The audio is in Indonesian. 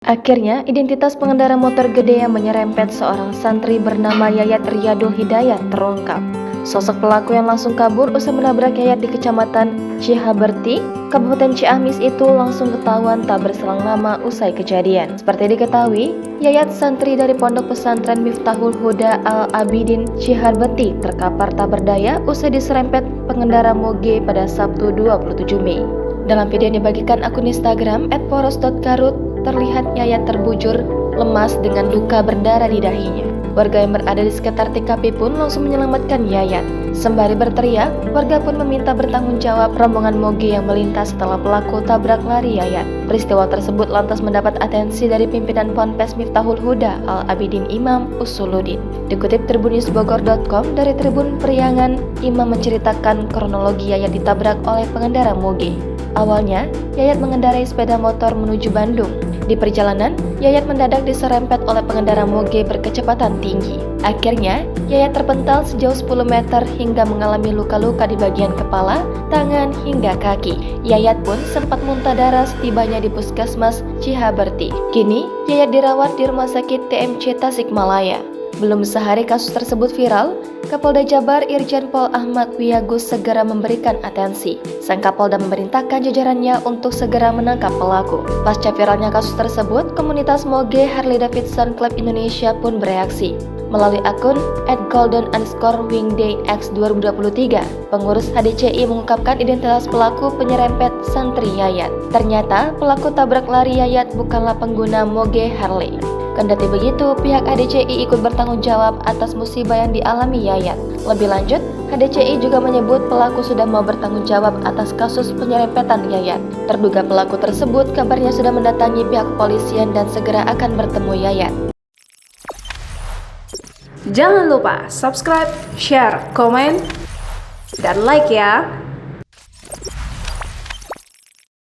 Akhirnya, identitas pengendara motor gede yang menyerempet seorang santri bernama Yayat Riyadul Hidayat terungkap. Sosok pelaku yang langsung kabur usai menabrak Yayat di Kecamatan Cihaberti, Kabupaten Ciamis itu langsung ketahuan tak berselang lama usai kejadian. Seperti diketahui, Yayat santri dari Pondok Pesantren Miftahul Huda Al-Abidin Cihaberti terkapar tak berdaya usai diserempet pengendara moge pada Sabtu 27 Mei. Dalam video yang dibagikan akun Instagram @poros.karut, terlihat Yayat terbujur lemas dengan luka berdarah di dahinya. Warga yang berada di sekitar TKP pun langsung menyelamatkan Yayat. Sembari berteriak, warga pun meminta bertanggung jawab rombongan moge yang melintas setelah pelaku tabrak lari Yayat. Peristiwa tersebut lantas mendapat atensi dari pimpinan Ponpes Miftahul Huda Al-Abidin Imam Usuluddin. Dikutip tribunnews.bogor.com dari Tribun Priangan, Imam menceritakan kronologi Yayat ditabrak oleh pengendara moge. Awalnya, Yayat mengendarai sepeda motor menuju Bandung. Di perjalanan, Yayat mendadak diserempet oleh pengendara moge berkecepatan tinggi. Akhirnya, Yayat terpental sejauh 10 meter hingga mengalami luka-luka di bagian kepala, tangan, hingga kaki. Yayat pun sempat muntah darah setibanya di Puskesmas Cihaberti. Kini, Yayat dirawat di Rumah Sakit TMC Tasikmalaya. Belum sehari kasus tersebut viral, Kapolda Jabar Irjen Pol Ahmad Wiyagus segera memberikan atensi. Sang Kapolda memerintahkan jajarannya untuk segera menangkap pelaku. Pasca viralnya kasus tersebut, komunitas moge Harley Davidson Club Indonesia pun bereaksi. Melalui akun @golden_wingdayx2023, pengurus HDCI mengungkapkan identitas pelaku penyerempet santri Yayat. Ternyata pelaku tabrak lari Yayat bukanlah pengguna moge Harley. Kendati begitu, pihak HDCI ikut bertanggung jawab atas musibah yang dialami Yayat. Lebih lanjut, HDCI juga menyebut pelaku sudah mau bertanggung jawab atas kasus penyerempetan Yayat. Terduga pelaku tersebut kabarnya sudah mendatangi pihak kepolisian dan segera akan bertemu Yayat. Jangan lupa subscribe, share, komen, dan like ya!